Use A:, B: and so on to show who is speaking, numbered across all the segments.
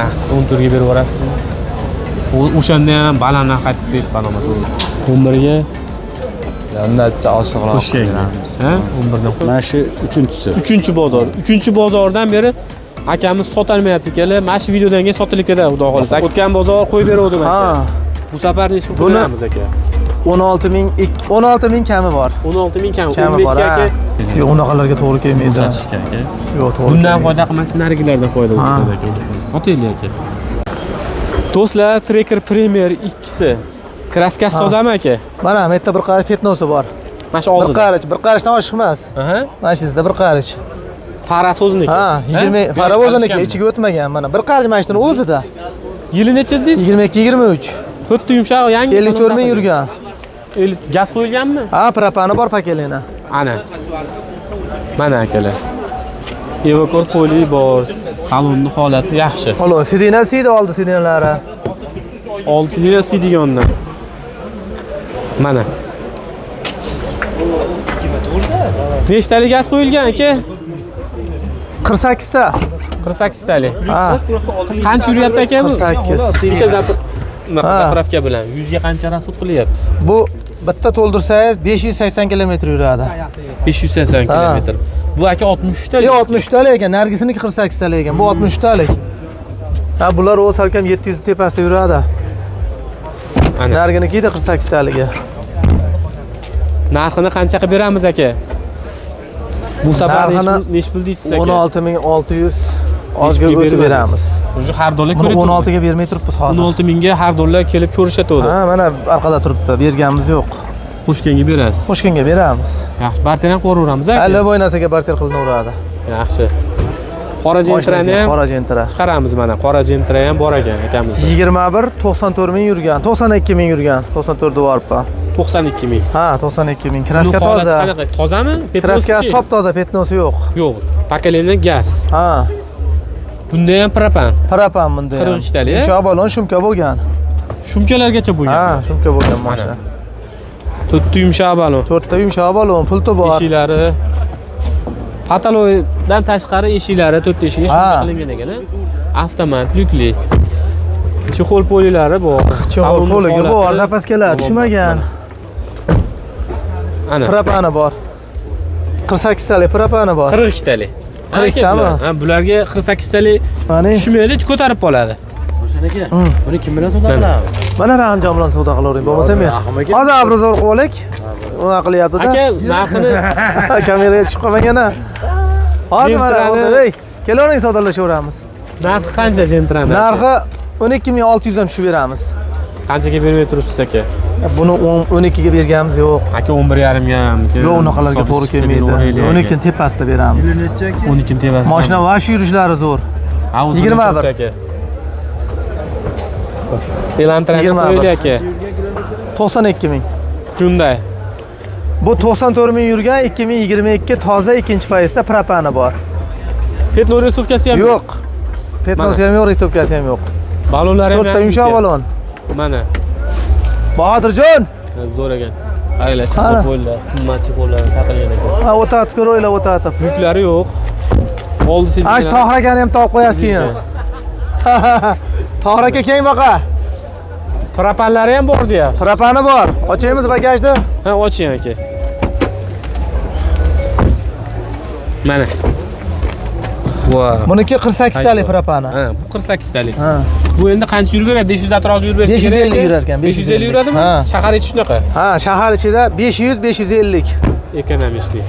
A: Naqd 14 ga berib yuborasiz. O'shanda ham baland narx aytib beribman ama 11 ga
B: Yandacha oshiqroq.
A: Ha? 11 dan.
B: Mana shu 3-chi
A: bozor. 3-bozordan beri akamiz sotilmayapti ekanlar. Mana shu videodan keyin sotilib ketadi, xudo xolisa. O'tgan bozor qo'yib berdim aka. Bu safar nechga qo'yamiz aka?
C: 16 ming kami bor.
A: 16 ming kami. 15 ga aka.
C: Yo'q, unaqalarga to'g'ri kelmaydi.
A: Uzatishga aka.
C: Yo'q, to'g'ri.
A: Bundan foyda qilmasa, narigilardan foyda bo'ladi aka. Sotinglar aka. Do'stlar, Tracker Premier 2si. Kraskasi tozami aka?
C: Mana bu yerda bir qarich petnosi bor.
A: Mana shu oldida.
C: Bir qarichdan oshiq emas. Mana shu yerda bir qarich.
A: Faras o'ziniki.
C: Ha, 20 Faras o'ziniki, ichiga o'tmagan. Mana bir qarich mana shuni o'zida.
A: Yili necha deysiz?
C: 22-23.
A: To'rtta yumshoq, yangi
C: 54 ming yurgan.
A: Gaz qo'yilganmi?
C: Ha, propani bor pakelina.
A: Ana. Mana akalar. Evakor poli bor. Salonning holati yaxshi.
C: Xo'p, sidina sidi oldi sidinalari.
A: Oldi sidina sidigandan. Mana. Nechtalik gaz qo'yilgan aka?
C: 48 ta.
A: 48 talik.
C: Ha.
A: Qancha yuryapti aka bu?
C: 48.
A: Bitta zapravka bilan 100 ga qancha rasxod qilyapti?
C: Bu bitta to'ldirsangiz 580 km yuradi.
A: 580 km. Bu aka 63 talik.
C: Yo'q, 60 talik ekan. Nargisiniki 48 talik ekan. Bu 60 talik. Ha, bular o'z salkam 700 tepasida yuradi.
A: Ana.
C: Narginiki de 48 taligi.
A: Narxini qancha qilib beramiz aka? Bu safar nech pul deysiz aka?
C: 16600 ozga o'tib beramiz.
A: O'sha har dollar ko'rib
C: 16 ga bermay turibmiz hozir.
A: 16 mingga har dollar kelib ko'rshatadi.
C: Ha, mana orqada turibdi. Berganimiz yo'q.
A: Qo'shganga berasiz.
C: Qo'shganga beramiz.
A: Yaxshi, barter ham qo'raveramiz aka.
C: Hali bu narsaga barter qilinaveradi.
A: Yaxshi. Qora jentrani ham
C: qora jentra
A: chiqaramiz mana. Qora jentra ham bor ekan akamizda.
C: 21 94 ming yurgan, 92 ming yurgan, 94 vorpa.
A: 92 ming.
C: Ha, 92 ming. Kraska toza.
A: Tozami?
C: Kraska top toza, petnosi yo'q.
A: Yo'q. Pakelini gaz.
C: Ha.
A: Bunda ham propan.
C: Propan bunda ham.
A: 42 talik.
C: Yumshoq balon shumka bo'lgan.
A: Shumkalargacha bo'lgan.
C: Ha, shumka bo'lgan mashina.
A: 4 ta yumshoq balon.
C: 4 ta yumshoq balon, pulti bor.
A: Eshiklari pataloydan tashqari eshiklari 4 eshik shunday qilingan ekan. Avtomat, lyukli. Chexol polilari bor.
C: Chexol poliga bor, zapaskalar tushmagan.
A: Ana.
C: Propani bor. 48 talik propani bor.
A: 42 talik.
C: 42 tami?
A: Ha, bularga 48 talik tushmaydi, ko'tarib qoladi.
B: O'shaniki. Buni kim bilan savdo qilamiz?
C: Mana Rahimjon bilan savdo qilavering, bo'lmasa men. Hozir abrozor qo'ylik. Uni qilyapti-da.
A: Aka, narxini
C: kameraga chiqib qolmagan-a. Hozir mana, ey, kelavering savdolashaveramiz.
A: Narxi qancha jentrani?
C: Narxi 12600 dan tushib beramiz.
A: Qanchaga bermay turibsiz aka?
C: Buni 12 ga berganimiz yo'q.
A: Aka 11.5 ga.
C: Yo'q, unaqalarga to'g'ri kelmaydi. 12 ni tepasida beramiz.
A: 12 ni tepasida.
C: Mashina vash yurishlari zo'r. 21
A: aka. Elantrani qo'yili aka.
C: 92 ming.
A: Hyundai.
C: Bu 94 ming yurgan 2022 toza ikkinchi payizda propani bor.
A: Petno ritovkasi ham
C: yo'q. Petnosi ham yo'q, ritovkasi ham yo'q.
A: Balonlari ham
C: 4 ta yumshoq balon.
A: Mana.
C: Bahodirjon.
A: Zo'r ekan. Aylash qo'llar, qimmatchi qo'llar taqilgan ekan.
C: Ha, o'tatib ko'raylar, o'tatib.
A: Yuklari yo'q. Oldi sen.
C: Ash Tohir akani ham topib qo'yasiz keyin. Tohir aka keng baqa.
A: Propanlari ham bor deyapti.
C: Propani bor. Ochaymiz bagajni?
A: Ha, oching aka. Mana. Wow.
C: Buniki 48 talik propani.
A: Ha, bu 48 talik.
C: Ha.
A: Bu endi qancha yurib beradi? 500 atrofida yurib bersa kerak.
C: 550 yurar ekan.
A: 550 yuradimi? Shahar ichi shunaqa.
C: Ha, shahar ichida 500-550.
A: Ekonomishli.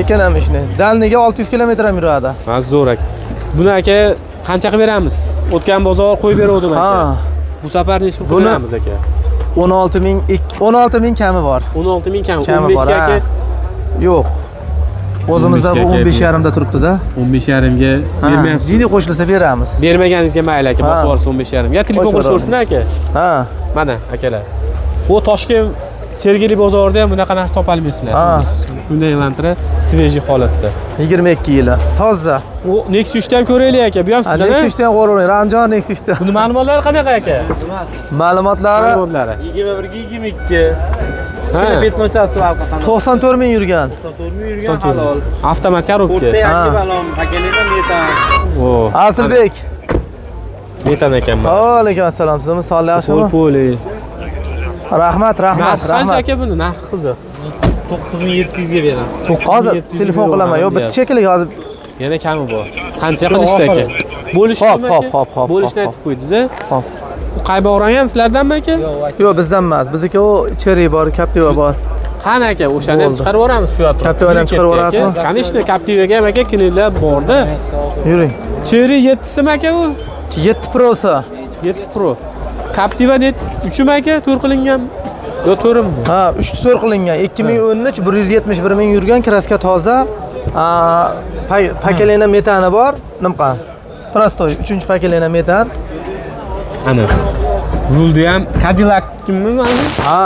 C: Ekonomishli. Dalniga 600 km ham yuradi.
A: Ha, zo'r aka. Buni aka qancha qilib beramiz? O'tgan bozor qo'yib berdim aka. Bu safar nechta pul beramiz aka?
C: 16 ming kami bor.
A: 16 ming kami. 15 ga aka.
C: Yo'q. O'zimizda bu 15.5 da turibdi-da.
A: 15.5 ga bermayapsiz.
C: Video qo'shilsa beramiz.
A: Bermaganingizga mayli aka, bosib yuborsa 15.5. Ya telefon qilishsin aka.
C: Ha.
A: Mana akalar. Bu Toshkent Sergeli bozorida ham bunaqa narx topolmaysizlar. Bunday elantra svejiy holatda.
C: 22 yili. Toza.
A: U Nexus 'da ham ko'raylik aka. Bu ham sizda.
C: Nexus 'da ham qo'ravering. Ramjon Nexus 'da.
A: Buni ma'lumotlari qanaqa aka?
C: Ma'lumotlari
B: 21 ga 22.
A: Ha.
B: Petnochasi var qanaqa?
C: 94 ming yurgan.
B: 94 ming yurgan halol.
A: Avtomat korobka.
B: O'rta yangi balon, pakelida metan.
A: O.
C: Asilbek.
A: Metan ekanman.
C: Alaykum assalom. Sizmi sog'lik yaxshimi?
A: Poli.
C: Rahmat.
A: Narxi qancha aka buni? Narxi qiziq. 9700 ga beramiz.
C: Hozir telefon qilaman. Yo'q, bitta cheklik hozir.
A: Yana kami bor. Qancha qilishdi aka? Bo'lishdimi aka?
C: Hop.
A: Bo'lishni aytib qo'ydingiz-a?
C: Hop.
A: Bu Qaybog'ron ham sizlardanmi aka?
C: Yo'q, bizdan emas. Bizniki u Cherry bor, Captiva bor.
A: Qani aka, o'shani ham chiqarib yuboramiz shu yoqqa.
C: Captivani ham chiqarib yuborasizmi?
A: Конечно, Captivaga ham aka kinlar borda.
C: Yuring.
A: Cherry 7simi aka u?
C: 7 Pro'si.
A: 7 Pro. Captiva net 3mi aka? 4 qilingan. Yo 4mi?
C: Ha, 3 to'rt qilingan. 2013 171 ming yurgan, kraska toza. Pakelena metani bor. Nimqa? Prostoy 3-pakelena metan.
A: Ana. Rulda ham Cadillac kimmi mana?
C: Ha.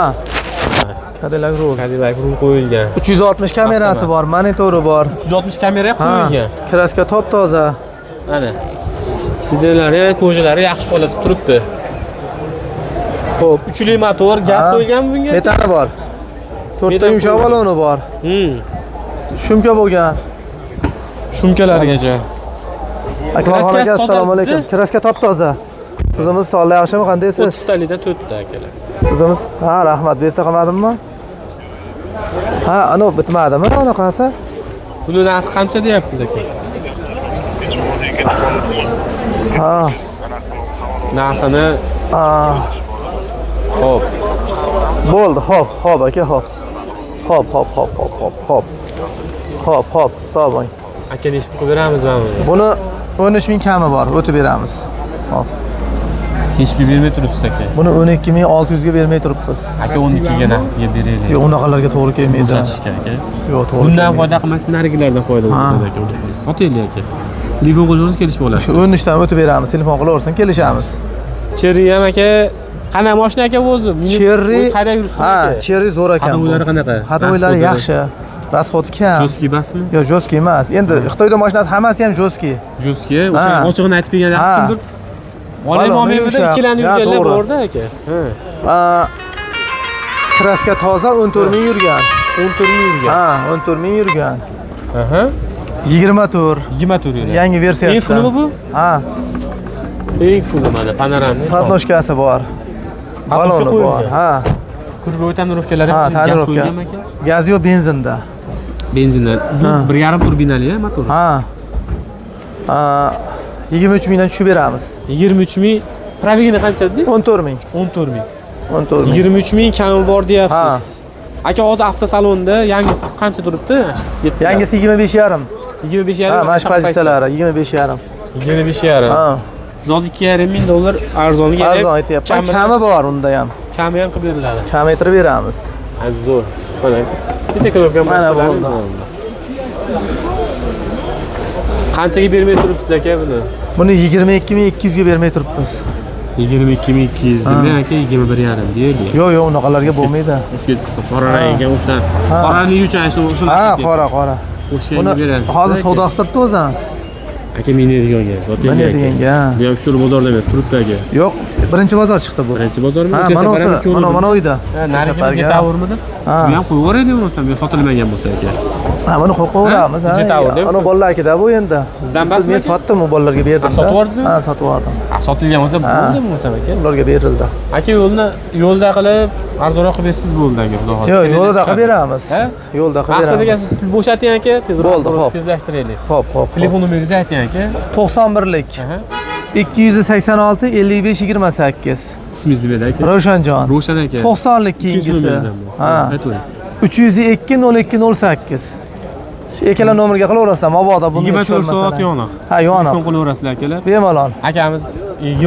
C: Cadillac rul.
A: Cadillac rul qo'yilgan.
C: 360 kamerasi bor, monitori bor.
A: 360 kamera qo'yilgan.
C: Kraska top toza.
A: Ana. Sidelari, ko'jalari yaxshi holatda turibdi. Xo'p, 3 li motor, gaz qo'yilganmi bunga?
C: Metani bor. 4 ta yumshoq baloni bor. Shumka bo'lgan.
A: Shumkalargacha.
C: Akram aka, assalomu alaykum. Kraska top toza. Sizimiz sog'lik yaxshimi, qandaysiz?
A: 30 talidan 4 ta akalar.
C: Sizimiz, ha, rahmat. Besta qilmadimmi? Ha, ana bitmadimi unaqasi?
A: Buni narxi qancha deyapmiz aka?
C: Ha.
A: Narxini Xo'p.
C: Bo'ldi, xo'p aka, xo'p. Xo'p, sog' bo'ling.
A: Aka nechta qilib beramiz mana buni?
C: Buni 13 ming kami bor, o'tib beramiz. Hop.
A: Hech bir bermay turibsiz aka.
C: Buni 12600 ga bermay turibmiz.
A: Aka 12 ga naqdga beraylik.
C: Yo'q, unaqalarga to'g'ri kelmaydi.
A: Uzatishga aka.
C: Yo'q, to'g'ri.
A: Bundan foyda qilmasdan narigilardan foyda bo'ladi aka. Sotaylik aka. Telefon qilsangiz kelishib olasiz.
C: Shu 13 dan o'tib beramiz, telefon qilaversin, kelishamiz.
A: Cherry ham aka, qanaqa mashina aka o'zi?
C: Cherry.
A: O'zi haydab yuribsiz
C: Ha,
A: aka.
C: Cherry zo'r ekan.
A: Hadovoylari qanaqa?
C: Hadovoylari yaxshi. Rasxoti kam.
A: Joski basmi?
C: Yo'q, joski emas. Endi Xitoyda mashinasi hammasi ham joski.
A: Joski, o'sha ochig'ini aytib bergan yaxshi kimdir? Olmaymanmida ikkilanib yurganlar borda aka.
C: Kraska toza 14 ming yurgan.
A: 14 ming yurgan.
C: Ha, 14 ming yurgan.
A: Aha.
C: 24.
A: 24 yurgan.
C: Yangi versiyasi.
A: Eng fulmi bu?
C: Ha.
A: Eng fuli mana panoramli.
C: Patnoshkasi bor. Baloni bor. Ha.
A: Kurgovoy tonirovkalari
C: Ha,
A: gaz
C: tonirovka.
A: qo'yganmi aka?
C: Gaz yo'q, benzinda.
A: Benzinda. Bu 1.5 turbinali motor.
C: Ha. 23 mingdan tushib beramiz.
A: 23 ming. Probegini qancha dedingiz?
C: 14 ming.
A: 14 ming.
C: 14 ming.
A: 23 ming kami bor deyapsiz. Aka hozir avtosalonda yangisi qancha turibdi?
C: Yangisi 25,5.
A: 25,5.
C: Ha, mash pozitsiyalari 25,5.
A: 25,5.
C: Ha.
A: Zoz $2,5 arzoniga
C: Arzon aytyapman. Kami bor unda ham.
A: Kami ham qilib beriladi.
C: Kamaytirib beramiz.
A: Zo'r. Mana bitta kilogram
C: bo'ldi.
A: Qanchaga bermay turibsiz aka buni?
C: Buni 22,200 ga bermay turibmiz.
A: 22,200 dema aka 21,5 deylik.
C: Yo'q, unaqalarga bo'lmaydi.
A: Ketsin, qora rangga o'sha. Qorani uchun o'sha.
C: Ha, qora.
A: O'shanga berasiz.
C: Hozir savdo qilib turibdi o'zi.
A: Aka mendiganga,
C: Mana deganga.
A: Bu ham shu bozorda emas, turibdi aka.
C: Yo'q, birinchi bozor chiqdi bu.
A: Birinchi bozormi?
C: Ha, mana uyda.
A: Narigi Jetavrmidi? Bu ham qo'yib yuboraylik bo'lsam, yo sotilmagan bo'lsa aka.
C: Ha, buni qo'yib qo'yamiz.
A: Jetavrda.
C: Ana bolalarkida bu endi.
A: Sizdan emasmi?
C: Men sotdim, u bolalarga berdim.
A: Sotib yubordingizmi?
C: Ha, sotib yubordim.
A: Sotilgan bo'lsa bo'ldimi bo'lsam aka?
C: Ularga berildi.
A: Aka yo'lda qilib arzonroq qilib bersiz bo'ldi aka, xudo xohlasa.
C: Yo'q, yo'lda qilib beramiz.
A: Ha?
C: Yo'lda qilib beramiz.
A: Maqsadiga pul bo'shating aka, tezroq
C: Bo'ldi, xo'p.
A: tezlashtiraylik.
C: Xo'p.
A: Telefon nomeringizni ayting aka.
C: 91lik. 286 55 28.
A: Ismingiz nima edi aka?
C: Ravshanjon.
A: Rovshan aka.
C: 90lik keyingisi.
A: Ha, ayting.
C: 302 02 08. Shu ikkala nomerga qilaverasizlar, mabodo buni
A: 24 soat yoniq.
C: Ha, yoniq.
A: Telefon qilaverasizlar akalar.
C: Bemalol.
A: Akamiz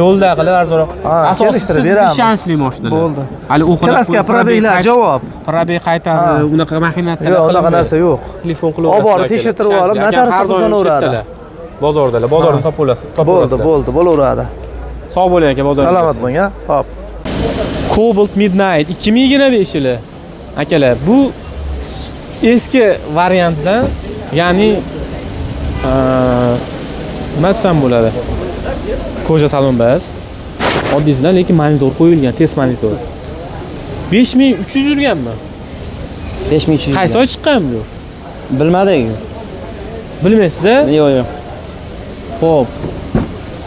A: yo'lda qilib arzonroq.
C: Kelishtirib
A: Siz
C: beramiz.
A: ishonchli mashinalar.
C: Bo'ldi.
A: Hali o'qilib
C: Kraska probeglar javob.
A: Probeg qaytadi, unaqa maxinatsiyalar
C: Yo'q, unaqa narsa yo'q.
A: Telefon qilaverasizlar.
C: Olib borib tekshirtirib olib, notariusda qilaveradi.
A: Bozordalar, bozorni topib olasiz.
C: Bo'ldi, bo'laveradi.
A: Sog' bo'ling aka, bozorda.
C: Salomat bo'ling, ha. Xo'p.
A: Cobalt Midnight 2025 yili. Akalar, bu eski variantdan, ya'ni nima desam bo'ladi? Koja salon bas. Oddiysidan, lekin monitor qo'yilgan, test monitor. 5300 yurganmi?
D: 5300.
A: Qaysi oy chiqqan bu?
D: Bilmadik.
A: Bilmaysiz-a?
D: Yo'q.
A: Xo'p.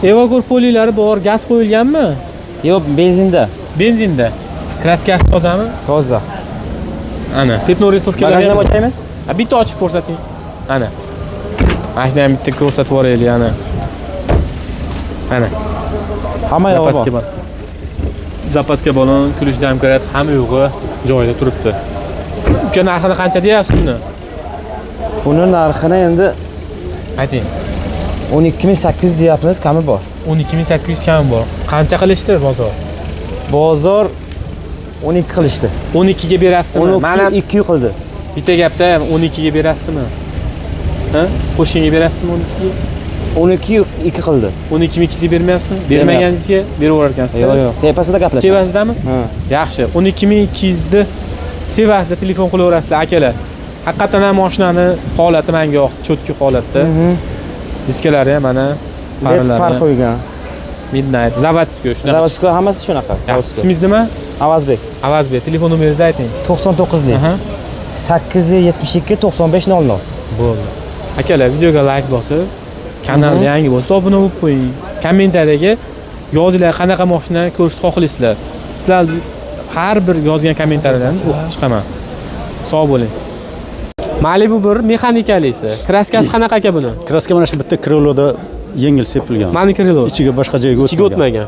A: Evakor polilari bor, gaz qo'yilganmi?
D: Yo'q, benzinda.
A: Benzinda. Kraskasi tozami?
D: Toza.
A: Ana, petnoritofkalar
D: Bagajni ham ochaymi?
A: Bitta ochib ko'rsating. Ana. Mashina ham bitta ko'rsatib yuboraylik, ana. Ana.
D: Hamma yo'q
A: Zapaska bor. Zapaska balon, kulish damkarat hamma yo'g'i joyida turibdi. Uka narxini qancha deyapsiz buni?
D: Buni narxini endi
A: Ayting.
D: 12800 deyapmiz, kami bor.
A: 12800 kam bor. Qancha qilishdi bozor?
D: Bozor 12 qilishdi.
A: 12 ga berasizmi? Mana
D: 2 qildi.
A: bitta gapda 12 ga berasizmi? Ha? Qo'shingga berasizmi 12 ga?
D: 12 2 qildi.
A: 12.200 bermayapsizmi? Bermaganingizga berib ekansiz.
D: Yo'q. Tepasida gaplashamiz.
A: Tevasidami?
D: Ha.
A: Yaxshi. 12.200 ni tevasida telefon qilaverasizlar akalar. Haqiqatan ham mashinani holati menga yo'q, cho'tki holatda. Diskalari ham mana
D: Farq qo'ygan.
A: Midnight, Zavodskoy shunaqa.
D: Zavodskoy hammasi shunaqa.
A: Ismingiz nima?
D: Avazbek.
A: Avazbek, telefon nomeringizni ayting.
D: 99 lik. 872 9500.
A: Bo'ldi. Akalar, videoga like bosib, kanalga yangi bo'lsa obuna bo'lib qo'ying. Kommentariyaga yozinglar qanaqa mashina ko'rishni xohlaysizlar. Sizlar har bir yozgan kommentariyalarni o'qib chiqaman. Sog' bo'ling. Malibu 1 mexanikalisi. Kraskasi qanaqa aka buni?
E: Kraska mana shu bitta kriloda yengil sepilgan.
A: Mani krilo.
E: Ichiga boshqa joyga
A: o'tmagan.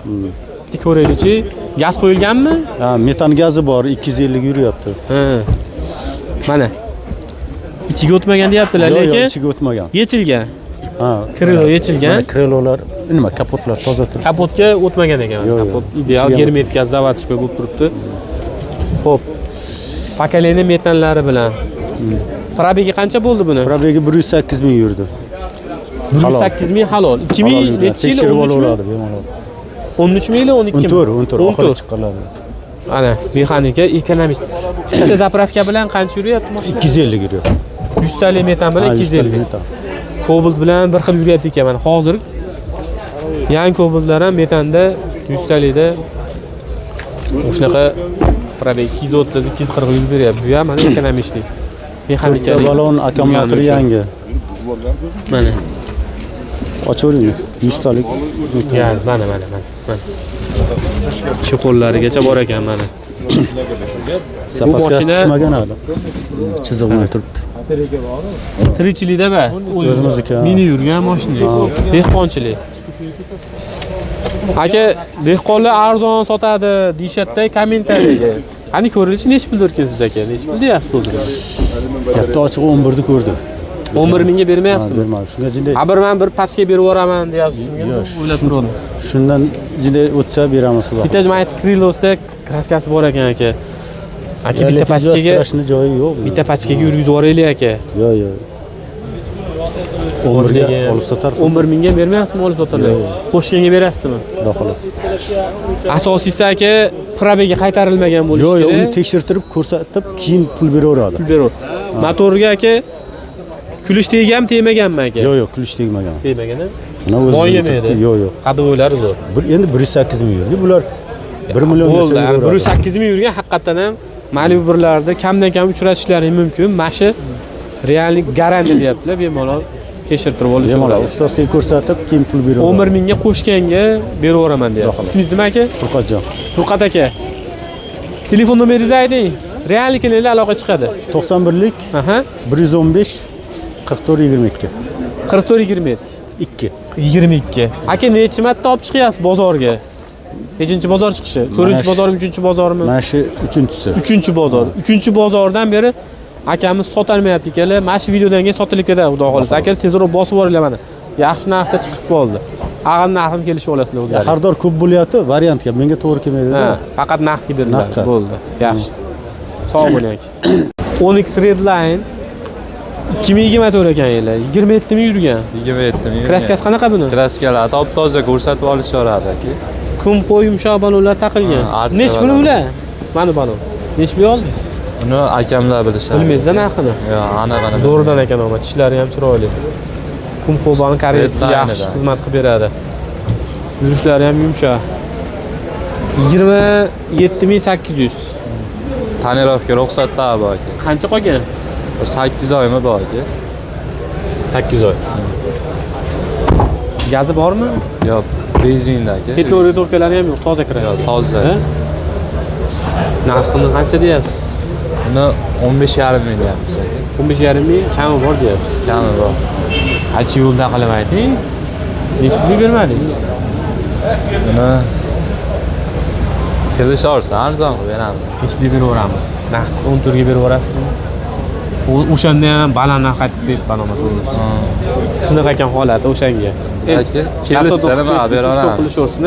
A: Bitta ko'raylikchi. Gaz qo'yilganmi?
E: Ha, metan gazi bor, 250 yuryapti.
A: Ha. Mana. Ichiga o'tmagan deyaptilar, lekin
E: ichiga o'tmagan.
A: yechilgan.
E: Ha,
A: Krilo yechilgan.
E: Krilolar, nima, kapotlar toza turibdi.
A: Kapotga o'tmagan ekan. Kapot ideal germetika zavodskoy bo'lib turibdi. Xo'p. Pakaleni metanlari bilan. Probegi qancha bo'ldi buni?
E: Probegi 108 ming yurdi.
A: 108 ming halol. 2000 necha yil? 13 ming 12 ming?
E: 14 oxiri chiqqanlar.
A: Ana, mexanika, ekonomist. Bitta zapravka bilan qancha yuryapti mashina?
E: 250 yuryapti.
A: 100 ta metan bilan 250. Cobalt bilan bir xil yuryapti ekan mana hozir. Yangi Cobaltlar ham metanda 100 talikda shunaqa probeg 230 240 yil beryapti. Bu ham mana ekonomistlik. Mexanikalik.
E: Balon akkumulyatori yangi.
A: Mana.
E: Ochavering. 100 talik.
A: Mana. Shu qo'llarigacha bor ekan mana.
E: Zapaska tushmagan hali. Chiziq bilan turibdi.
A: Tirikchilikda emas,
E: o'zimizniki.
A: Mini yurgan mashinangiz. Dehqonchilik. Aka, dehqonlar arzon sotadi deyshadda kommentariyaga. Qani ko'rilishi nech pul o'rkansiz aka? Nech pul deyapsiz o'zingizga?
E: Katta ochiq 11 ni ko'rdi.
A: 11 mingga bermayapsizmi?
E: Bermadi. Shunga jinday.
A: Men bir pachka berib yuboraman deyapsizmi? O'ylab turdim.
E: Shundan jinday o'tsa beramiz xudo.
A: Bitta mayt Krilosda kraskasi bor ekan aka. Aka bitta pachkaga
E: joyi yo'q.
A: Bitta pachkaga yurgizib yuboraylik aka.
E: Yo'q. 11 ga olib sotar.
A: 11 mingga bermayapsizmi olib sotarlar? Qo'shganga berasizmi?
E: Xudo xolos.
A: Asosiysi aka probega qaytarilmagan bo'lishi kerak.
E: Yo'q, uni tekshirtirib ko'rsatib, keyin pul beraveradi.
A: Pul beradi. Motoriga aka kulish tegami, tegmaganmi aka?
E: Yo'q, kulish tegmagan.
A: Tegmagan-a?
E: Mana o'zi.
A: Moy yemaydi.
E: Yo'q.
A: Qadavoylari zo'r.
E: Endi 108 ming yurdi. Bular 1 million
A: bo'ldi. 108 ming yurgan haqiqatan ham Malibu birlarda kamdan kam uchratishlari mumkin. Mashi reallik garantiya deyaptilar, bemalol tekshirtirib olish.
E: Bemalol ustasiga ko'rsatib, keyin pul beradi.
A: 11 mingga qo'shganga beraveraman deyapti. Ismingiz nima aka?
E: Furqatjon.
A: Furqat aka. Telefon nomeringizni ayting. Reallikni aloqa chiqadi.
E: 91lik 115 44 22.
A: 22. Aka necha marta olib chiqyapsiz bozorga? Nechinchi bozor chiqishi? 4-chi bozormi, 3-chi bozormi?
E: Mana shu 3-chisi.
A: 3-chi bozor. 3-chi bozordan beri akamiz sotolmayapti ekanlar. Mana shu videodan keyin sotilib ketadi, xudo xolisa. Aka tezroq bosib yuboringlar mana. Yaxshi narxda chiqib qoldi. Ag'an narxini kelishib olasizlar o'zlaringiz.
E: Xaridor ko'p bo'lyapti, variantga menga to'g'ri kelmaydi.
A: Faqat naqdga beriladi. Bo'ldi. Yaxshi. Sog' bo'ling aka. Onyx Redline 2024 ekan yili. 27 ming yurgan.
B: 27 ming.
A: Kraskasi qanaqa buni?
B: Kraskalar top-toza ko'rsatib olishadi aka.
A: Kum qo'y yumshoq balonlar taqilgan. Nech pul ular? Mana balon. Nech pul oldingiz?
B: Uni akamlar bilishadi.
A: Bilmaysizda narxini?
B: Yo'q, anaqa.
A: Zo'rdan ekan ama tishlari ham chiroyli. Kum qo'bani koreyskiy yaxshi xizmat qilib beradi. Yurishlari ham yumshoq. 27800.
B: Tonirovka ruxsatlar bor aka.
A: Qancha qolgan?
B: 8 oymi bor aka.
A: 8 oy. Gazi bormi?
B: Yo'q. Benzinda aka.
A: Hidroliklarni ham yo'q, toza kraska.
B: Yo'q, toza.
A: Ha? Narxini qancha deyapsiz?
B: Buni 15,5 ming deyapmiz aka.
A: 15,5 ming kami bor deyapsiz.
B: Kami bor.
A: Qancha yo'lda qilib ayting? Necha pul bermadingiz?
B: Buni kelishorsa arzon qilib beramiz.
A: Necha pul beraveramiz? Naqd 10 turga beraverasizmi? O'shanda ham baland narx aytib beribman omadingiz. Shunaqa ekan holati o'shanga.
B: Aka, kelishsa nima beraveramiz?
A: Qilishaversin,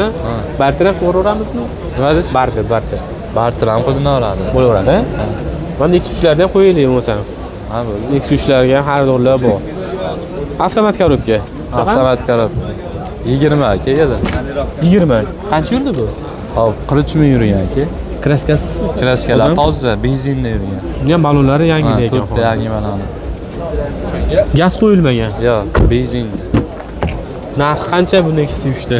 A: barter ham qilaveramizmi?
B: Nima deysiz?
A: Barter.
B: Barter ham qilinaveradi.
A: Bo'laveradi. Mana Nexus-larni ham qo'yaylik bo'lmasa.
B: Ha, bo'ldi.
A: Nexus-larga ham xaridorlar bor. Avtomat korobka.
B: Avtomat korobka. 20 aka edi.
A: 20. Qancha yurdi bu?
B: Hop, 43 ming yurgan aka.
A: Kraskasi.
B: Kraskalar toza, benzinda yurgan.
A: Buni ham balonlari yangi ekan.
B: To'rtta yangi balon.
A: Gaz qo'yilmagan.
B: Yo'q, benzinda.
A: Narxi qancha bu Nexus 3ta?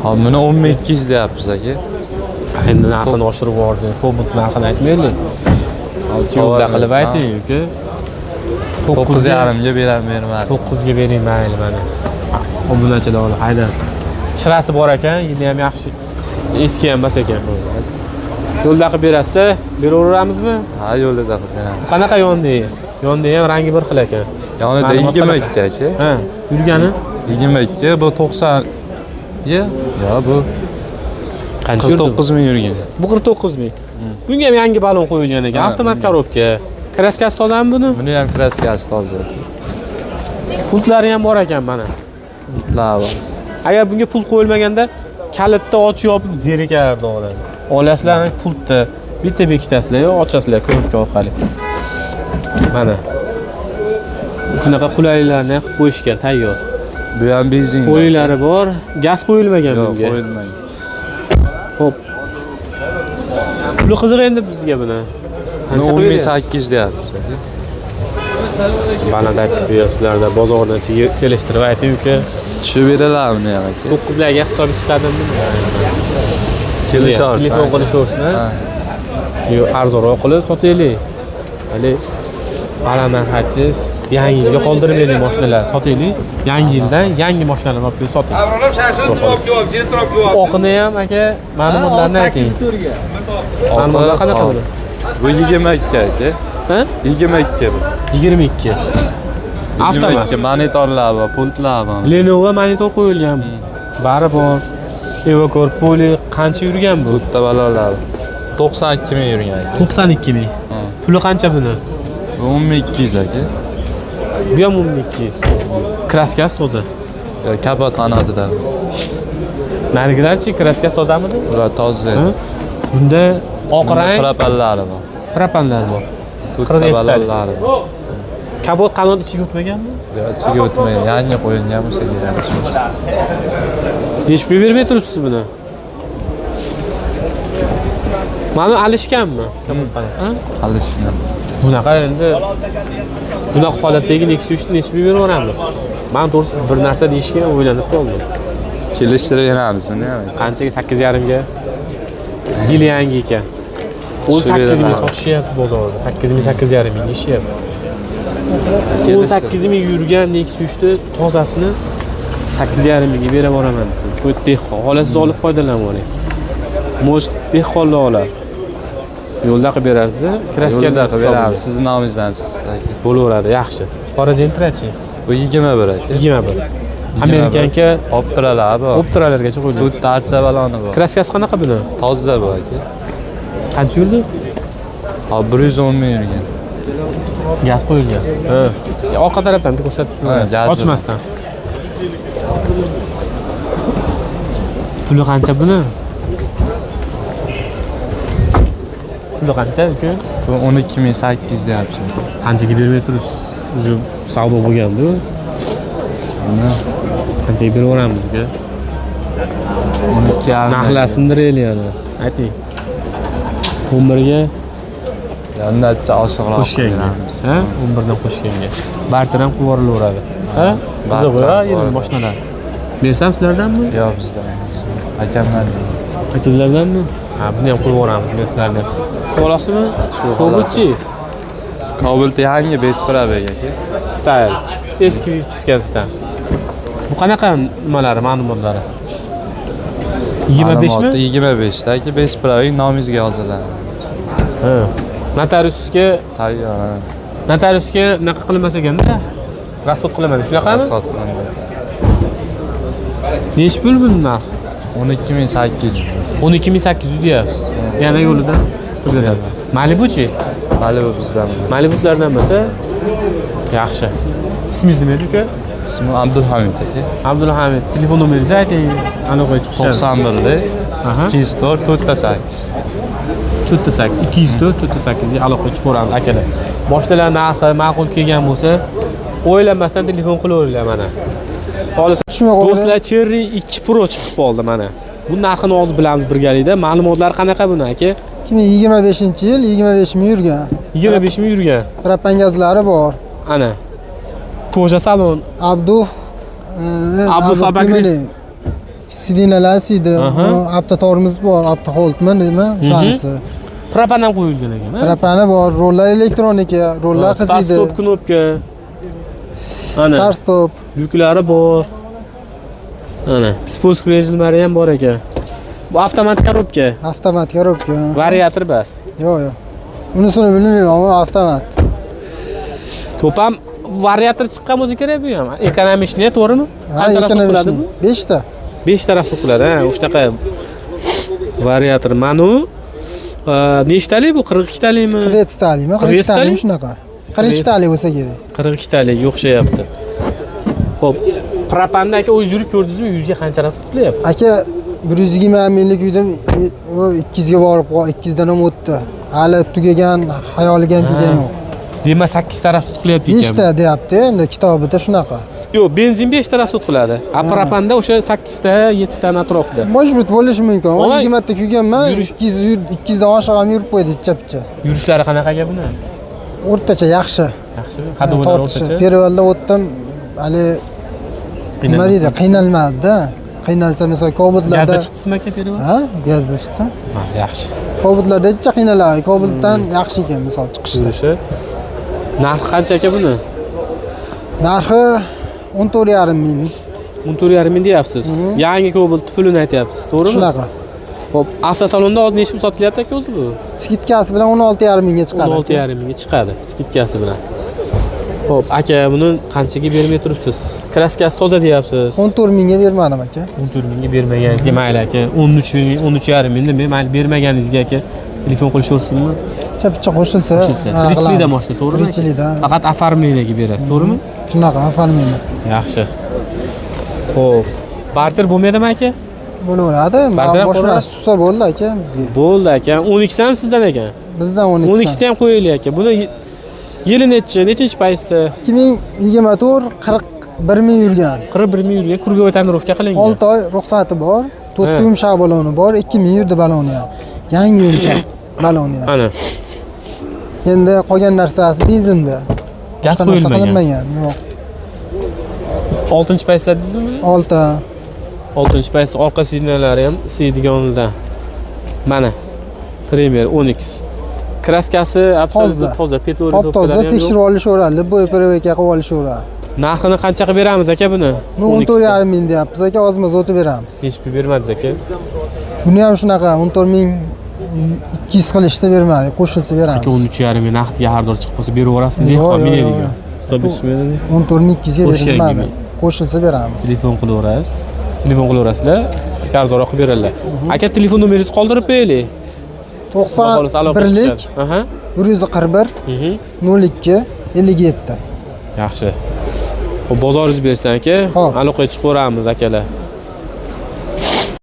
B: Hop, buni 1200 deyapmiz aka.
A: Endi narxini oshirib yubordi. Cobalt narxini aytmaylik. Yo'lda qilib ayting uka.
B: 9,5 ga bermayman.
A: 9 ga bering mayli mana. Obunachilar olib haydasin. Shirasi bor ekan, yili ham yaxshi. Eski ham emas ekan. Yo'lda qilib berasa, beraveramizmi?
B: Ha, yo'lda qilib beramiz.
A: Qanaqa yondi? Yondi ham rangi bir xil ekan.
B: Yonida 22 aka.
A: Ha, yurgani
B: 22 bu 90. Yo, bu
A: qancha yurdi?
B: 49 ming yurgan.
A: Bu 49 ming. Bunga ham yangi balon qo'yilgan ekan, avtomat korobka. Kraskasi tozami buni?
B: Buni ham kraskasi toza.
A: Pultlari ham bor ekan mana.
B: Pultlar bor.
A: Agar bunga pul qo'yilmaganda kalitni ochib yopib zerikardi odam. Olasizlar pultni bitta bekitasizlar yo ochasizlar korobka orqali. Mana. Shunaqa qulayliklarni qilib qo'yishgan tayyor.
B: Bu ham benzin.
A: Qo'ylari bor, gaz qo'yilmagan bunga.
B: Yo'q, qo'yilmagan.
A: Xo'p. Puli qiziq endi bizga buni. Qancha qo'yiladi?
B: 18 deyapmiz aka.
A: Baland aytib bersizlarda bozordan kelishtirib ayting uka.
B: Tushib beralarmi ham aka?
A: 9 larga hisob chiqadimi?
B: Kelishorsa.
A: Telefon qilishaversin. Keyin arzonroq qilib sotaylik. Hali baland aytsangiz, yangi yilga qoldirmaylik mashinalar sotaylik. Yangi yildan yangi mashinalar olib kelib soting. Oqini ham aka, ma'lumotlarni ayting. Ma'lumotlar qanaqa bo'ladi?
B: Bu 22 aka.
A: Ha?
B: 22 bu.
A: 22. Avtomat.
B: Monitorlar bor, pultlar bor.
A: Lenovo monitor qo'yilgan. Bari bor. Evacor Poli qancha yurgan bu?
B: Bitta balonlar 92 ming yurgan aka.
A: 92 ming. Puli qancha buni?
B: 1200 aka.
A: Bu ham 1200. Kraskasi toza.
B: Kapot qanotidan.
A: Narigilarchi kraskasi tozamidi?
B: Ular toza.
A: Bunda oq rang
B: propallari bor.
A: propanlar bor.
B: To'rtta balonlari bor.
A: Kapot qanot ichiga o'tmaganmi?
B: Yo'q, ichiga o'tmagan. Yangi qo'yilgan bo'lsa kerak.
A: Necha pul bermay turibsiz buni? Mana alishganmi? Kapot qanot.
B: Alishgan.
A: Bunaqa endi bunaqa holatdagi Nexus 3 necha pul beraveramiz? Men to'g'risi bir narsa deyishga o'ylanib qoldim.
B: Kelishtirib beramiz buni ham.
A: Qanchaga? 8,5 ga. Yili yangi ekan. 18 ming sotishyapti bozorda. 8 ming, 8,5 ming deyishyapti. 18 ming yurgan Nexus 3 ni tozasini 8,5 mingga berib boraman. Bu dehqon. Xohlasangiz olib foydalanib oling. Mo'sh dehqonlar oladi. Yo'lda qilib berasiz, kraskada
B: qilib beramiz. Sizning nomingizdan siz.
A: Bo'laveradi, yaxshi. Qora jentrachi.
B: Bu 21 aka.
A: 21. Amerikanka
B: Optralar bor.
A: Optralargacha qo'yiladi.
B: Bu tarcha baloni bor.
A: Kraskasi qanaqa buni?
B: Toza bu aka.
A: Qancha yurdi?
B: Hop 110 ming yurgan.
A: Gaz qo'yilgan. Ha. Orqa tarafdan ko'rsatib turasiz. Ochmasdan. Puli qancha buni? Puli qancha uka?
B: Bu 12800 deyapsiz.
A: Qanchaga bermay turibsiz? Уже savdo bo'lgandi.
B: Buni
A: Qanchaga beraveramiz uka?
B: 12,5.
A: Narxlar sindiraylik yana. Ayting. 11 ga
B: yandacha oshiqroq
A: qo'shganga. Ha? 11 dan qo'shganga. Barter ham qilib yuborilaveradi. Ha? Qiziq-a, endi mashinalar. Bersam sizlardanmi?
B: Yo'q, bizdan emas. Akamlardan.
A: Akizlardanmi? Ha, buni ham qo'yib yuboramiz men sizlarga. Shu olasizmi? Shu Cobalt-chi.
B: Cobalt yangi Besprabek aka.
A: Style. Eski vipiskasidan. Bu qanaqa nimalari, ma'lumotlari? 25 mi?
B: 25 taki Bespraving nomingizga yoziladi.
A: Ha. Notariusga
B: Tayyor.
A: notariusga bunaqa qilinmas ekanda. Rasxod qilaman. Shunaqami?
B: Rasxod qilindi.
A: Nechi pul bu narx?
B: 12800.
A: 12800 deyapsiz. Yana yo'lida pul beradi. Malibu-chi?
B: Malibu bizdan.
A: Malibuslardan bo'lsa yaxshi. Ismingiz nima edi uka?
B: Ismi Abdulhamid aka.
A: Abdulhamid. Telefon nomeringizni ayting. Aniqroq chiqishadi.
B: 91
A: Aha.
B: 204 48.
A: 48 204 ga aloqa chiqaramiz akalar. Moshinalar narxi ma'qul kelgan bo'lsa, o'ylanmasdan telefon qilaveringlar mana. Xolis do'stlar Cherry 2 Pro chiqib qoldi mana. Bu narxini hozir bilamiz birgalikda. Ma'lumotlar qanaqa buni aka?
F: 2025-yil 25 ming yurgan.
A: 25 ming yurgan.
F: Propan gazlari bor.
A: Ana. Koja salon.
F: Abduf
A: Fabrikli.
F: Sidinalar sidi. Avtotorimiz bor, avtoholtmi nima? Shunisi.
A: Propan ham qo'yilgan ekan.
F: Propani bor, rollar elektronika, rollar qiziydi.
A: Start stop knopka. Ana.
F: Start stop.
A: Yuklari bor. Ana. Spust rejimlari ham bor ekan. Bu avtomat korobka.
F: Avtomat korobka.
A: Variator bas.
F: Yo'q. Unisini bilmayman, ammo avtomat.
A: To'pam variator chiqqan bo'lsa kerak bu ham. Ekonomishni, to'g'rimi? Qancha rasxod qiladi bu?
F: 5 ta.
A: 5 ta rasxod qiladi, ha, o'shtaqa variator. Manu nechtalik bu? 42 talikmi?
F: 42 talikmi? 42 talik shunaqa. 42 talik bo'lsa kerak.
A: 42 talik o'xshayapti. Xo'p, propanda aka o'zingiz yurib ko'rdingizmi? 100 ga qancha rasxod qilyapti?
F: Aka 120 minglik uydim 200 ga borib, 200 dan ham o'tdi. Hali tugagan, xayoliga ham kelgan yo'q.
A: Demak 8 ta rasxod qilyapti ekan.
F: 5 ta deyapti, endi kitobida shunaqa.
A: Yo'q, benzin 5 ta rasxod qiladi. A propanda o'sha 8 ta, 7 ta atrofida.
F: Majbur bo'lishi mumkin. 20 marta kuyganman, 200 dan oshiq ham yurib qo'ydi ichcha-picha.
A: Yurishlari qanaqa aka buni?
F: O'rtacha yaxshi.
A: Yaxshimi? Hadolar o'rtacha.
F: Perivalda o'tdim, hali nima deydi, qiynalmadi-da. Qiynalsa mesela Kobultlarda
A: gazda chiqdimi aka perival?
F: Ha, gazda chiqdi.
A: Ha, yaxshi.
F: Kobultlarda hech qiynaladi. Kobultdan yaxshi ekan misol chiqishda.
A: O'sha. Narxi qancha aka buni?
F: Narxi 14,5 ming.
A: 14,5 ming deyapsiz. Yangi Cobalt pulini aytyapsiz, to'g'rimi?
F: Shunaqa.
A: Xo'p, avtosalonda hozir necha pul sotilyapti aka o'zi bu?
F: Skitkasi bilan 16,5 mingga chiqadi.
A: 16,5 mingga chiqadi skitkasi bilan. Xo'p, aka buni qanchaga bermay turibsiz? Kraskasi toza deyapsiz.
F: 14 mingga bermadim aka.
A: 14 mingga bermaganingizga mayli aka. 13 ming, 13,5 ming deb mayli bermaganingizga aka telefon qilishaversinmi?
F: Chapcha qo'shilsa.
A: Tirikchilikda mashina, to'g'rimi?
F: Tirikchilikda.
A: Faqat oformleniga berasiz, to'g'rimi?
F: Shunaqa oformleni.
A: Yaxshi. Xo'p, barter bo'lmaydimi aka?
F: Bo'laveradi. Boshqa susa bo'ldi aka bizga.
A: Bo'ldi aka. 12 ham sizdan ekan.
F: Bizdan 12.
A: 12 ta ham qo'yaylik aka. Buni yili nechinchi paysi?
F: 2024 41 ming yurgan.
A: 41 ming yurgan, kurgovoy tonirovka qilingan.
F: 6 oy ruxsati bor. 4 yumshoq baloni bor, 2 ming yurdi baloni ham. Yangi yumshoq baloni ham.
A: Ana.
F: Endi qolgan narsasi benzinda.
A: Gaz qo'yilmagan.
F: Yo'q.
A: 6-chi paysi dedingizmi?
F: 6.
A: 6-chi paysi orqa signallari ham siydiganida. Mana. Premier 10X. Kraskasi absolyutno toza, petlori
F: toza tekshirib olishaveradi, bo'y proverka qilib olishaveradi.
A: Narxini qancha qilib beramiz aka buni?
F: 14,5 ming deyapmiz aka, ozmoz o'tib beramiz.
A: Hech pul bermadingiz aka.
F: Buni ham shunaqa 14 ming 200 qilishda bermadi, qo'shilsa beramiz.
A: Aka 13,5 ming naqdga har doim chiqib qolsa beraverasizmi? Dehqon men deyman. Hisoblashmaydi.
F: 14 ming 200 ga berilmadi. Qo'shilsa beramiz.
A: Telefon qilaverasiz. Telefon qilaverasizlar. Arzonroq qilib beradilar. Aka telefon nomeringizni qoldirib qo'yaylik.
F: 91lik 141 02 57.
A: Yaxshi. Xo'p, bozoringiz bersan aka, aloqaga chiqaveramiz akalar.